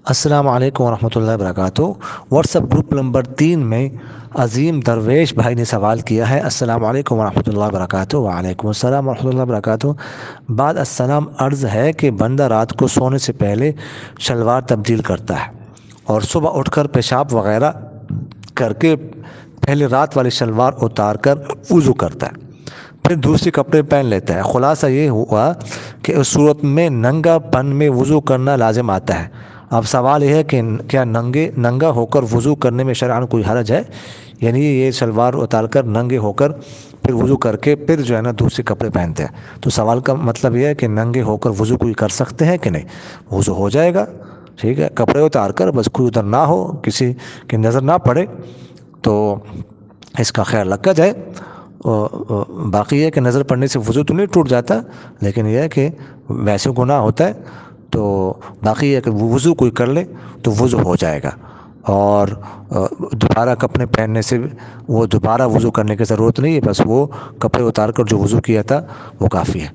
السلام علیکم ورحمۃ اللہ وبرکاتہ۔ واٹس ایپ گروپ نمبر 3 میں عظیم درویش بھائی نے سوال کیا ہے۔ السلام علیکم ورحمۃ اللہ وبرکاتہ۔ وعلیکم السلام ورحمۃ اللہ وبرکاتہ۔ بعد السلام عرض ہے کہ بندہ رات کو سونے سے پہلے شلوار تبدیل کرتا ہے اور صبح اٹھ کر پیشاب وغیرہ کر کے پہلے رات والی شلوار اتار کر وضو کرتا ہے، پھر دوسری کپڑے پہن لیتا ہے۔ خلاصہ یہ ہوا کہ اس صورت میں ننگا پن میں وضو کرنا لازم آتا ہے۔ اب سوال یہ ہے کہ کیا ننگا ہو کر وضو کرنے میں شرعاً کوئی حرج ہے؟ یعنی یہ شلوار اتار کر ننگے ہو کر پھر وضو کر کے پھر جو ہے نا دوسرے کپڑے پہنتے ہیں، تو سوال کا مطلب یہ ہے کہ ننگے ہو کر وضو کوئی کر سکتے ہیں کہ نہیں؟ وضو ہو جائے گا، ٹھیک ہے، کپڑے اتار کر، بس کوئی ادھر نہ ہو، کسی کی نظر نہ پڑے تو اس کا خیال رکھا جائے۔ باقی یہ ہے کہ نظر پڑنے سے وضو تو نہیں ٹوٹ جاتا، لیکن یہ ہے کہ ویسے گناہ ہوتا ہے، تو باقی یہ ہے کہ وضو کوئی کر لے تو وضو ہو جائے گا، اور دوبارہ کپڑے پہننے سے وہ دوبارہ وضو کرنے کی ضرورت نہیں ہے، بس وہ کپڑے اتار کر جو وضو کیا تھا وہ کافی ہے۔